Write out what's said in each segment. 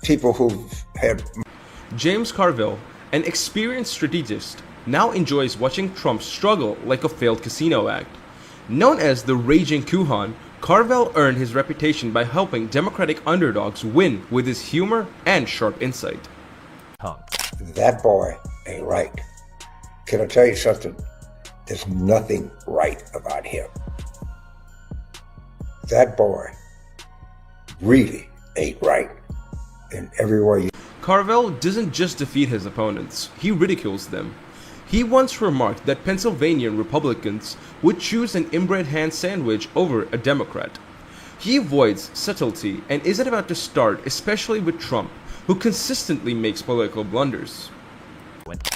people who've had... James Carville, an experienced strategist, now enjoys watching Trump struggle like a failed casino act. Known as the Raging Kuhan, Carville earned his reputation by helping Democratic underdogs win with his humor and sharp insight. That boy ain't right. Can I tell you something? There's nothing right about him. That boy really ain't right in every way. Carville doesn't just defeat his opponents, he ridicules them. He once remarked that Pennsylvania Republicans would choose an inbred ham sandwich over a Democrat. He avoids subtlety and isn't about to start, especially with Trump, who consistently makes political blunders.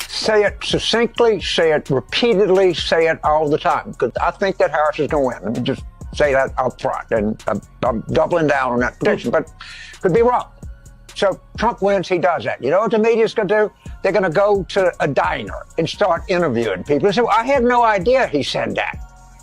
Say it succinctly, say it repeatedly, say it all the time, because I think that Harris is going to win. Let me just say that up front, and I'm doubling down on that prediction, but could be wrong. So Trump wins, he does that. You know what the media's going to do? They're going to go to a diner and start interviewing people. They say, well, I had no idea he said that.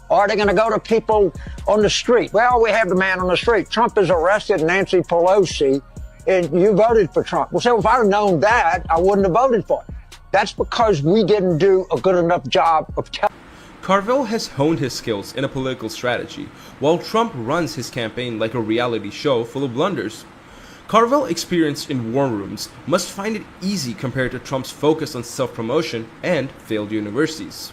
Or they're going to go to people on the street. Well, we have the man on the street. Trump has arrested Nancy Pelosi, and you voted for Trump. Well, so if I'd have known that, I wouldn't have voted for it. That's because we didn't do a good enough job of telling. Carville has honed his skills in a political strategy, while Trump runs his campaign like a reality show full of blunders. Carville, experienced in war rooms, must find it easy compared to Trump's focus on self-promotion and failed universities.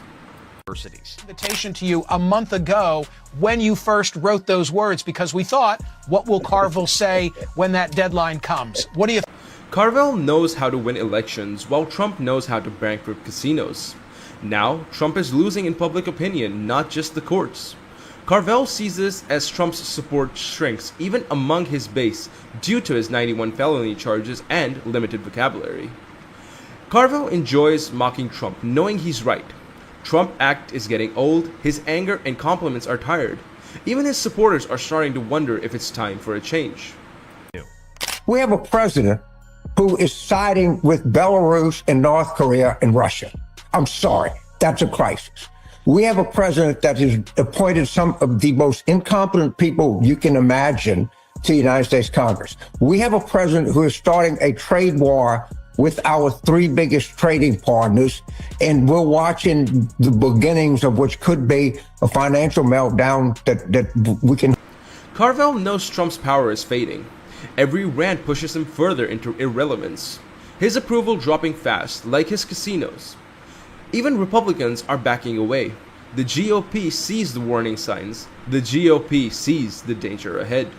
Invitation to you a month ago when you first wrote those words, because we thought, what will Carville say when that deadline comes? What do you think? Carville knows how to win elections, while Trump knows how to bankrupt casinos. Now, Trump is losing in public opinion, not just the courts. Carville sees this as Trump's support shrinks even among his base due to his 91 felony charges and limited vocabulary. Carville enjoys mocking Trump, knowing he's right. Trump act is getting old, his anger and compliments are tired. Even his supporters are starting to wonder if it's time for a change. We have a president who is siding with Belarus and North Korea and Russia. I'm sorry, that's a crisis. We have a president that has appointed some of the most incompetent people you can imagine to the United States Congress. We have a president who is starting a trade war with our three biggest trading partners, and we're watching the beginnings of which could be a financial meltdown that we can. Carville knows Trump's power is fading. Every rant pushes him further into irrelevance. His approval dropping fast, like his casinos. Even Republicans are backing away. The GOP sees the warning signs. The GOP sees the danger ahead.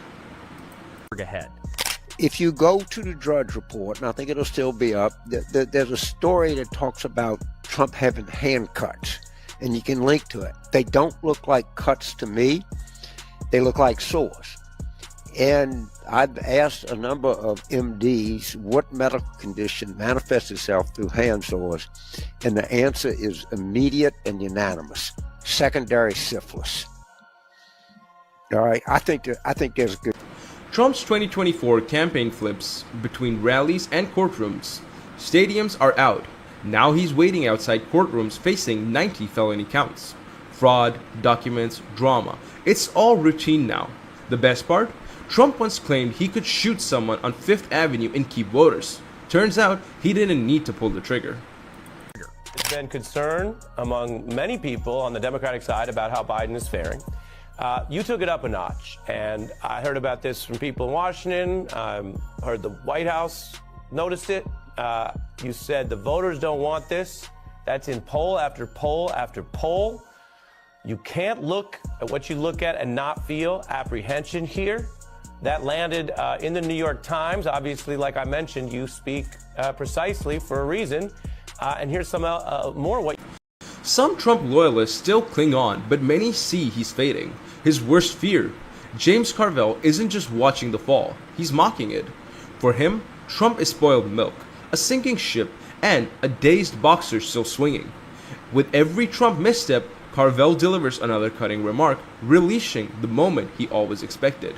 If you go to the Drudge Report, and I think it'll still be up, there's a story that talks about Trump having hand cuts, and you can link to it. They don't look like cuts to me. They look like sores. And I've asked a number of MDs what medical condition manifests itself through hand sores, and the answer is immediate and unanimous: secondary syphilis. All right, I think there's good. Trump's 2024 campaign flips between rallies and courtrooms. Stadiums are out. Now he's waiting outside courtrooms facing 90 felony counts. Fraud, documents, drama. It's all routine now. The best part? Trump once claimed he could shoot someone on Fifth Avenue and keep voters. Turns out he didn't need to pull the trigger. There's been concern among many people on the Democratic side about how Biden is faring. You took it up a notch, and I heard about this from people in Washington. Heard the White House noticed it. You said the voters don't want this. That's in poll after poll after poll. You can't look at what you look at and not feel apprehension here. That landed in the New York Times. Obviously, like I mentioned, you speak precisely for a reason. And here's some more. Some Trump loyalists still cling on, but many see he's fading. His worst fear. James Carville isn't just watching the fall, he's mocking it. For him, Trump is spoiled milk, a sinking ship, and a dazed boxer still swinging. With every Trump misstep, Carville delivers another cutting remark, relishing the moment he always expected.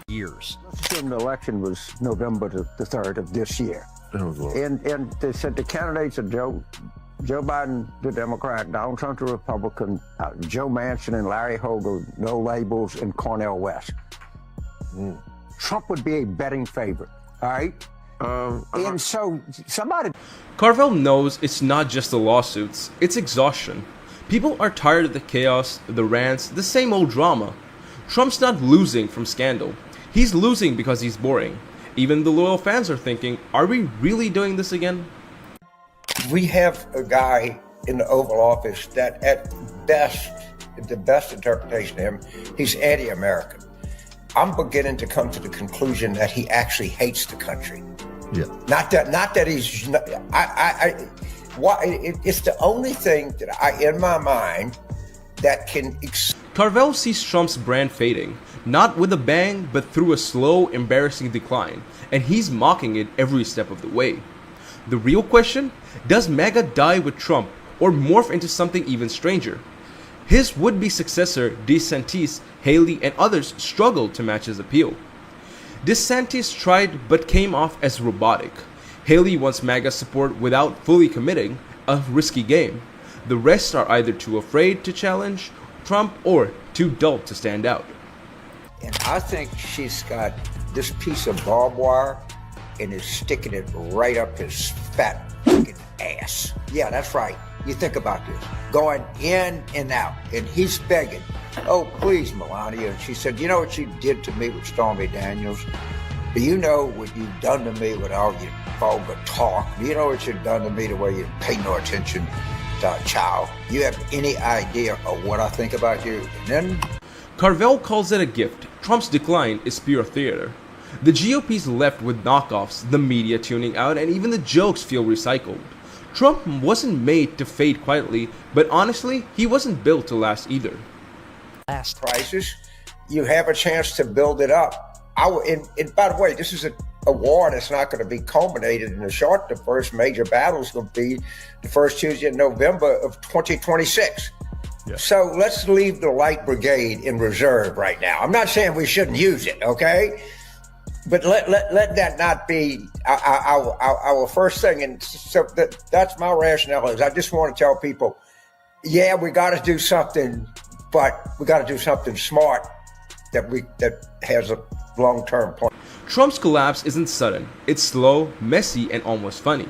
Let's assume the election was November the 3rd of this year. And they said the candidates are Joe Biden, the Democrat, Donald Trump, the Republican, Joe Manchin and Larry Hogan, no labels, and Cornel West. Trump would be a betting favorite, all right? And so somebody. Carville knows it's not just the lawsuits, it's exhaustion. People are tired of the chaos, the rants, the same old drama. Trump's not losing from scandal. He's losing because he's boring. Even the loyal fans are thinking, are we really doing this again? We have a guy in the Oval Office that at best, the best interpretation of him, he's anti-American. I'm beginning to come to the conclusion that he actually hates the country. Yeah. Not that he's, it's the only thing that in my mind, that can. Carville sees Trump's brand fading, not with a bang, but through a slow, embarrassing decline, and he's mocking it every step of the way. The real question, does MAGA die with Trump or morph into something even stranger? His would-be successor, DeSantis, Haley, and others struggled to match his appeal. DeSantis tried but came off as robotic. Haley wants MAGA support without fully committing, a risky game. The rest are either too afraid to challenge Trump or too dull to stand out. And I think she's got this piece of barbed wire and is sticking it right up his fat fucking ass. Yeah, that's right. You think about this. Going in and out. And he's begging, oh, please, Melania. And she said, you know what you did to me with Stormy Daniels? Do you know what you've done to me with all your vulgar talk? Do you know what you've done to me the way you pay no attention to a child? You have any idea of what I think about you? And then Carville calls it a gift. Trump's decline is pure theater. The GOP's left with knockoffs, the media tuning out, and even the jokes feel recycled. Trump wasn't made to fade quietly, but honestly, he wasn't built to last either. Crisis, you have a chance to build it up. And by the way, this is a war that's not going to be culminated in the short. The first major battle is going to be the first Tuesday in November of 2026. Yeah. So let's leave the light brigade in reserve right now. I'm not saying we shouldn't use it, okay? But let that not be our first thing. And so that's my rationale. Is I just want to tell people, yeah, we got to do something, but we got to do something smart that has a long-term plan. Trump's collapse isn't sudden. It's slow, messy, and almost funny.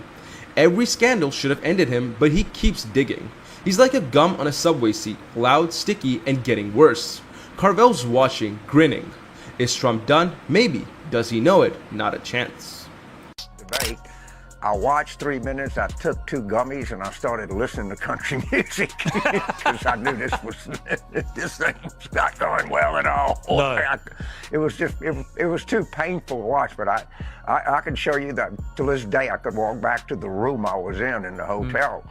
Every scandal should have ended him, but he keeps digging. He's like a gum on a subway seat, loud, sticky, and getting worse. Carville's watching, grinning. Is Trump done? Maybe. Does he know it? Not a chance. Debate. I watched 3 minutes, I took 2 gummies, and I started listening to country music because I knew this thing was not going well at all. No. It was too painful to watch, but I can show you that to this day I could walk back to the room I was in the hotel,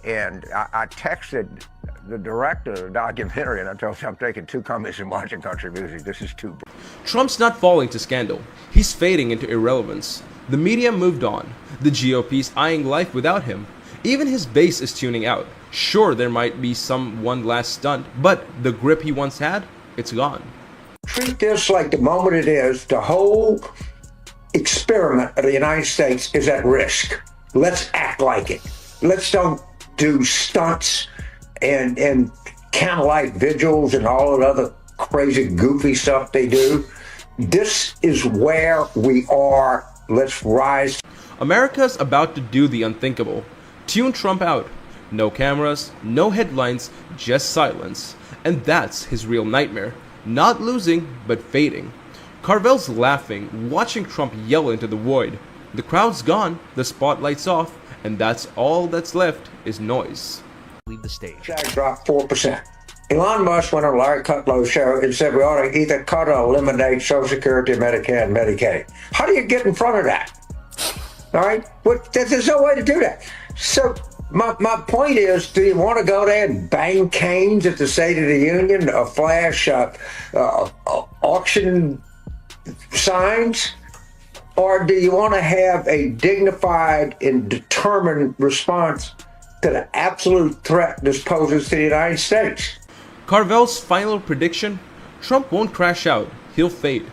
and I texted the director of the documentary, and I told him I'm taking 2 gummies and watching country music. This is too. Trump's not falling to scandal. He's fading into irrelevance. The media moved on. The GOP's eyeing life without him. Even his base is tuning out. Sure, there might be one last stunt, but the grip he once had, it's gone. Treat this like the moment it is. The whole experiment of the United States is at risk. Let's act like it. Let's don't do stunts and candlelight vigils and all of the other crazy, goofy stuff they do. This is where we are. Let's rise. America's about to do the unthinkable. Tune Trump out. No cameras, no headlines, just silence. And that's his real nightmare. Not losing, but fading. Carville's laughing, watching Trump yell into the void. The crowd's gone, the spotlight's off, and that's all that's left is noise. Leave the stage. Jack dropped 4%. Elon Musk went on Larry Kudlow's show and said we ought to either cut or eliminate Social Security, Medicare, and Medicaid. How do you get in front of that? All right? There's no way to do that. So my point is, do you want to go there and bang canes at the State of the Union, or flash auction signs? Or do you want to have a dignified and determined response to the absolute threat this poses to the United States? Carville's final prediction? Trump won't crash out, he'll fade.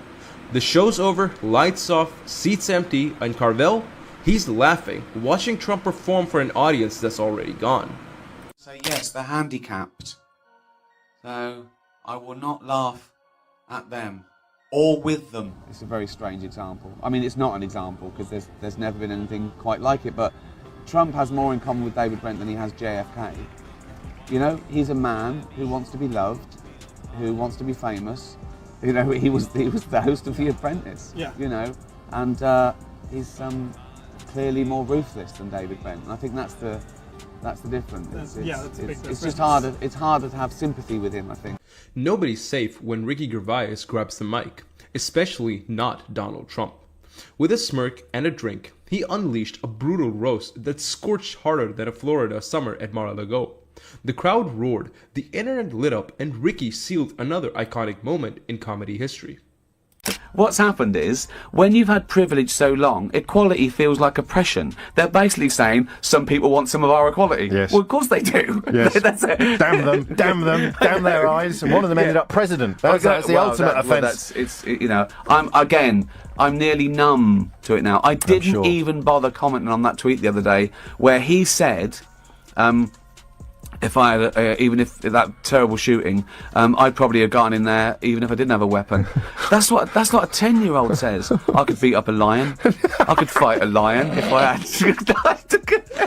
The show's over, lights off, seats empty, and Carville? He's laughing, watching Trump perform for an audience that's already gone. So yes, they're handicapped. So I will not laugh at them. or with them? It's a very strange example. I mean, it's not an example because there's never been anything quite like it, but Trump has more in common with David Brent than he has JFK. You know, he's a man who wants to be loved, who wants to be famous. You know, he was the host of The Apprentice. Yeah. You know, and he's clearly more ruthless than David Brent. And I think that's the difference. It's just harder. It's harder to have sympathy with him, I think. Nobody's safe when Ricky Gervais grabs the mic, especially not Donald Trump. With a smirk and a drink, he unleashed a brutal roast that scorched harder than a Florida summer at Mar-a-Lago. The crowd roared, the internet lit up, and Ricky sealed another iconic moment in comedy history. What's happened is, when you've had privilege so long, equality feels like oppression. They're basically saying, some people want some of our equality. Yes. Well, of course they do. Yes. That's it. Damn them, damn their eyes. And one of them ended up president. That's the ultimate offence. You know, I'm nearly numb to it now. I didn't even bother commenting on that tweet the other day where he said, if I had, even if that terrible shooting, I'd probably have gone in there even if I didn't have a weapon. That's what a 10-year-old says. I could beat up a lion. I could fight a lion if I had to.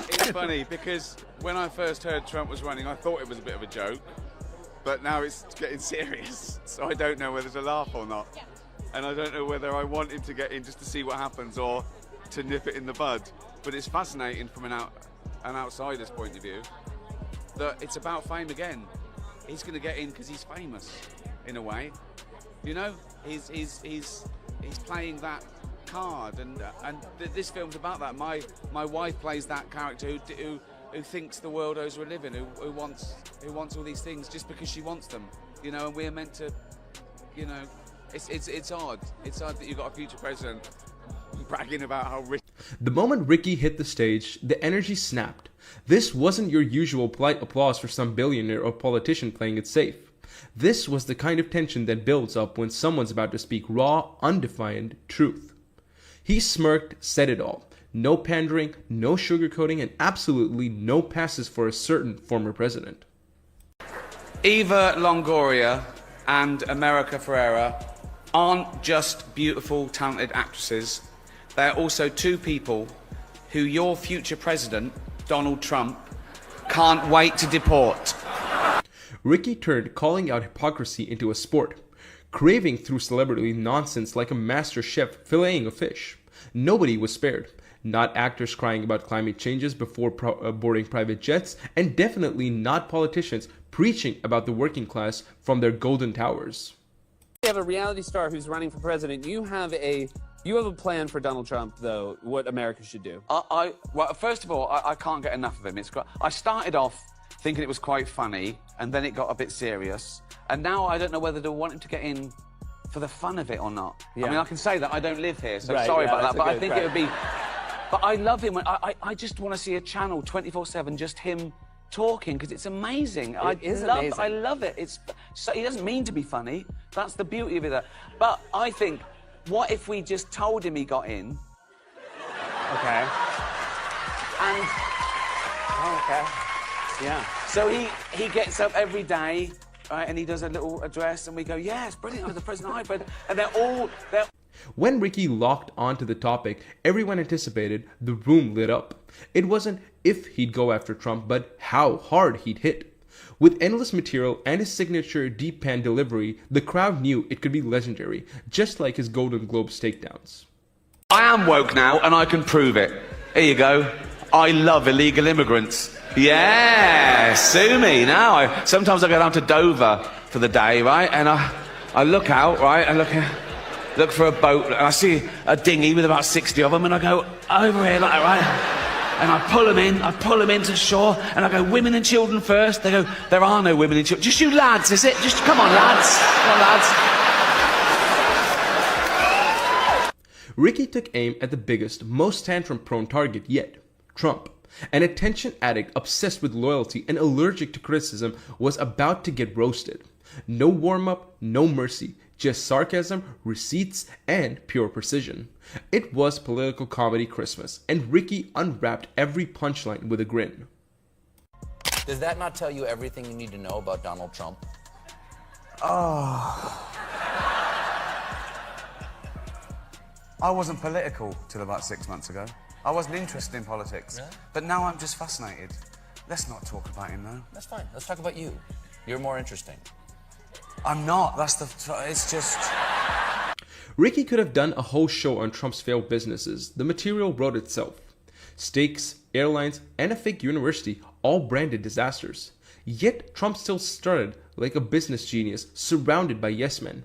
It's funny because when I first heard Trump was running, I thought it was a bit of a joke, but now it's getting serious. So I don't know whether to laugh or not, and I don't know whether I wanted to get in just to see what happens or to nip it in the bud. But it's fascinating from an outsider's point of view. That it's about fame again. He's going to get in because he's famous, in a way. You know, he's playing that card, and this film's about that. My wife plays that character who thinks the world owes her a living, who wants all these things just because she wants them. You know, and we're meant to, you know, it's odd. It's odd that you've got a future president bragging about how rich. The moment Ricky hit the stage, the energy snapped. This wasn't your usual polite applause for some billionaire or politician playing it safe. This was the kind of tension that builds up when someone's about to speak raw, undefined truth. He smirked, said it all. No pandering, no sugarcoating, and absolutely no passes for a certain former president. Eva Longoria and America Ferrera aren't just beautiful, talented actresses. They're also two people who your future president, Donald Trump, can't wait to deport. Ricky turned calling out hypocrisy into a sport, craving through celebrity nonsense like a master chef filleting a fish. Nobody was spared. Not actors crying about climate changes before boarding private jets, and definitely not politicians preaching about the working class from their golden towers. You have a reality star who's running for president. You have a plan for Donald Trump, though, what America should do. Well, first of all, I can't get enough of him. I started off thinking it was quite funny, and then it got a bit serious. And now I don't know whether to want him to get in for the fun of it or not. Yeah. I mean, I can say that I don't live here, so sorry about that, but I think it would be... But I love him. I just want to see a channel 24/7, just him talking, because it's amazing. Amazing. I love it. He doesn't mean to be funny. That's the beauty of it. But I think, what if we just told him he got in? Okay. And... Oh, okay. Yeah. So he gets up every day, right, and he does a little address, and we go, yeah, it's brilliant, I was the president, and they're all... When Ricky locked onto the topic, everyone anticipated, the room lit up. It wasn't if he'd go after Trump, but how hard he'd hit. With endless material and his signature deep pan delivery, the crowd knew it could be legendary, just like his Golden Globes takedowns. I am woke now, and I can prove it. Here you go. I love illegal immigrants. Yeah, sue me now. Sometimes I go down to Dover for the day, right, and I look out, right, and look for a boat, and I see a dinghy with about 60 of them, and I go over here like that, right? And I pull them into shore, and I go, women and children first. They go, there are no women and children. Just you lads, is it? Just come on, lads. Come on, lads. Ricky took aim at the biggest, most tantrum-prone target yet, Trump. An attention addict obsessed with loyalty and allergic to criticism was about to get roasted. No warm-up, no mercy. Just sarcasm, receipts, and pure precision. It was political comedy Christmas, and Ricky unwrapped every punchline with a grin. Does that not tell you everything you need to know about Donald Trump? Oh. I wasn't political till about 6 months ago. I wasn't interested in politics. Yeah. But now I'm just fascinated. Let's not talk about him, though. That's fine. Let's talk about you. You're more interesting. I'm not. It's just... Ricky could have done a whole show on Trump's failed businesses. The material wrote itself. Steaks, airlines, and a fake university, all branded disasters. Yet Trump still started like a business genius surrounded by yes men.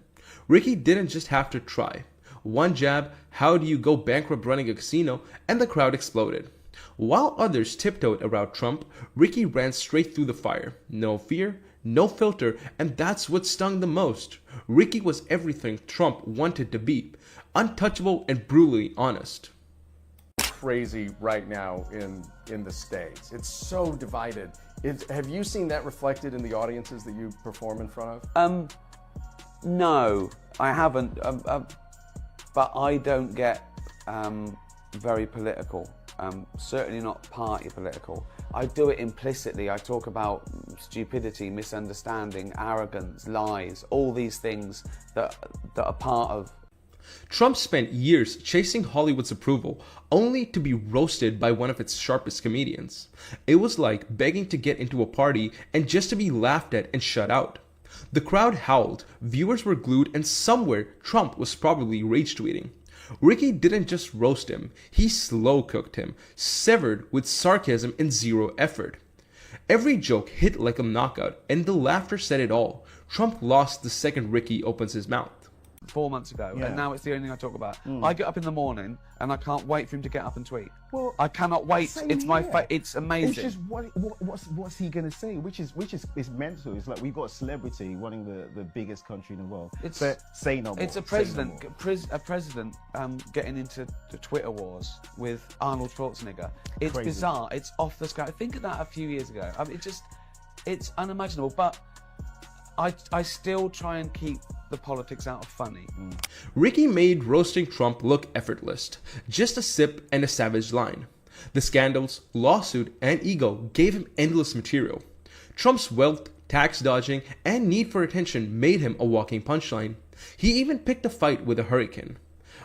Ricky didn't just have to try. One jab, how do you go bankrupt running a casino, and the crowd exploded. While others tiptoed around Trump, Ricky ran straight through the fire. No fear, no filter, and that's what stung the most. Ricky was everything Trump wanted to be, untouchable and brutally honest. Crazy right now in the States. It's so divided. Have you seen that reflected in the audiences that you perform in front of? No, I haven't. But I don't get very political. Certainly not party political. I do it implicitly. I talk about stupidity, misunderstanding, arrogance, lies, all these things that are part of. Trump spent years chasing Hollywood's approval, only to be roasted by one of its sharpest comedians. It was like begging to get into a party and just to be laughed at and shut out. The crowd howled, viewers were glued, and somewhere Trump was probably rage tweeting. Ricky didn't just roast him, he slow cooked him, severed with sarcasm and zero effort. Every joke hit like a knockout, and the laughter said it all. Trump lost the second Ricky opens his mouth. 4 months ago, Yeah. and now it's the only thing I talk about. I get up in the morning and I can't wait for him to get up and tweet. Well, I cannot wait. same It's my here. it's amazing. It's just what's he gonna say? Which is mental. It's like we've got a celebrity running the biggest country in the world. But say no more. It's a president, getting into the Twitter wars with Arnold Schwarzenegger. It's Crazy. bizarre. It's off the scale. Think of that a few years ago. I mean, it's unimaginable. But I still try and keep the politics out of funny. Ricky made roasting Trump look effortless, just a sip and a savage line. The scandals, lawsuit, and ego gave him endless material. Trump's wealth, tax dodging, and need for attention made him a walking punchline. He even picked a fight with a hurricane.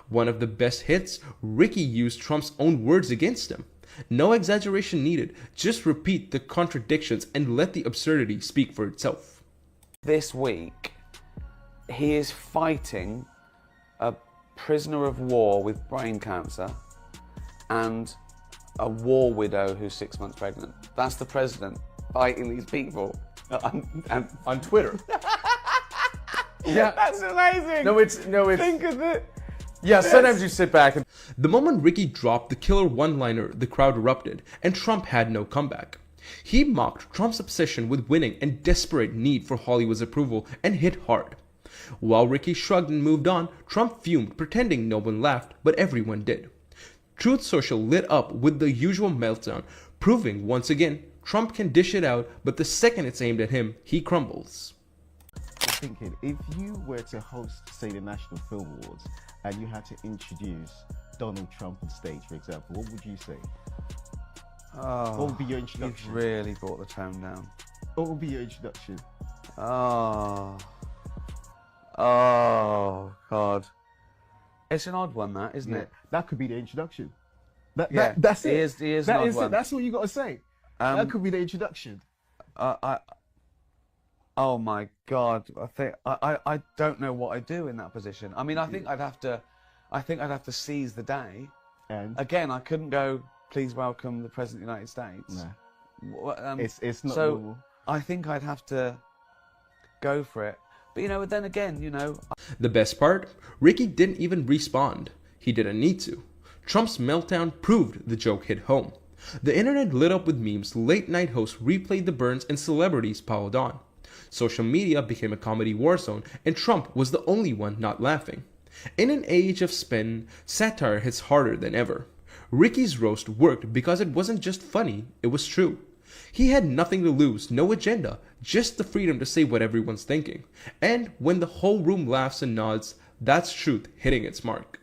One of the best hits, Ricky used Trump's own words against him. No exaggeration needed, just repeat the contradictions and let the absurdity speak for itself. This week, he is fighting a prisoner of war with brain cancer and a war widow who's 6 months pregnant. That's the president fighting these people on Twitter. Yeah, that's amazing. No, it's Think of it. Yeah, sometimes you sit back and... The moment Ricky dropped the killer one-liner, the crowd erupted, and Trump had no comeback. He mocked Trump's obsession with winning and desperate need for Hollywood's approval and hit hard. While Ricky shrugged and moved on, Trump fumed, pretending no one laughed, but everyone did. Truth Social lit up with the usual meltdown, proving once again Trump can dish it out, but the second it's aimed at him, he crumbles. Thinking, if you were to host, say, the National Film Awards, and you had to introduce Donald Trump on stage, for example, what would you say? Oh, What would be your introduction? You've really brought the tone down. What would be your introduction? Oh, God. It's an odd one, that, isn't it? That could be the introduction. That's it. He is an odd one. That's all you got to say. That could be the introduction. Oh my God! I don't know what I'd do in that position. I mean, I think I'd have to seize the day. And again, I couldn't go, please welcome the President of the United States. No. It's not so normal. I think I'd have to go for it. But then again, The best part? Ricky didn't even respond. He didn't need to. Trump's meltdown proved the joke hit home. The internet lit up with memes, late night hosts replayed the burns, and celebrities piled on. Social media became a comedy war zone, and Trump was the only one not laughing. In an age of spin, satire hits harder than ever. Ricky's roast worked because it wasn't just funny, it was true. He had nothing to lose, no agenda, just the freedom to say what everyone's thinking. And when the whole room laughs and nods, that's truth hitting its mark.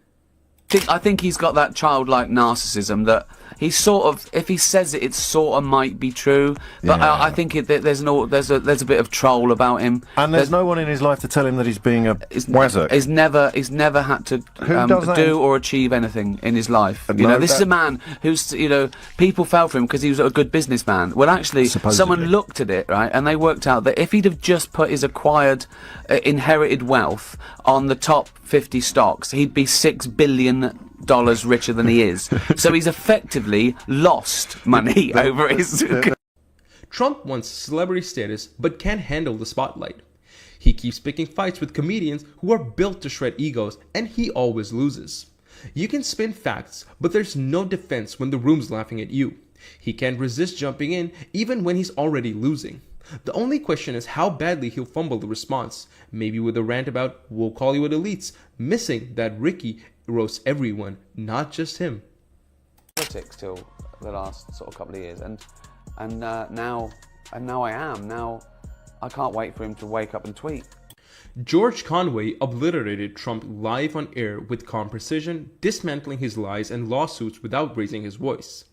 I think he's got that childlike narcissism that he sort of, if he says it, it sort of might be true. But I think there's a bit of troll about him. And there's no one in his life to tell him that he's being a wazzock. He's never had to do or achieve anything in his life. You know, this is a man who's, you know, people fell for him because he was a good businessman. Well, actually, someone looked at it, right, and they worked out that if he'd have just put his acquired, inherited wealth on the top 50 stocks, he'd be $6 billion richer than he is. So he's effectively lost money over his... Trump wants celebrity status but can't handle the spotlight. He keeps picking fights with comedians who are built to shred egos, and he always loses. You can spin facts, but there's no defense when the room's laughing at you. He can't resist jumping in even when he's already losing. The only question is how badly he'll fumble the response, maybe with a rant about "we'll call you elites," missing that Ricky roasts everyone, not just him. Politics till the last sort of couple of years, and now I can't wait for him to wake up and tweet. George Conway obliterated Trump live on air with calm precision, dismantling his lies and lawsuits without raising his voice.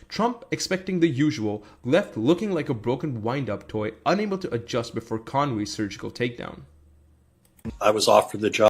Trump, expecting the usual, left looking like a broken wind-up toy, unable to adjust before Conway's surgical takedown. I was offered the job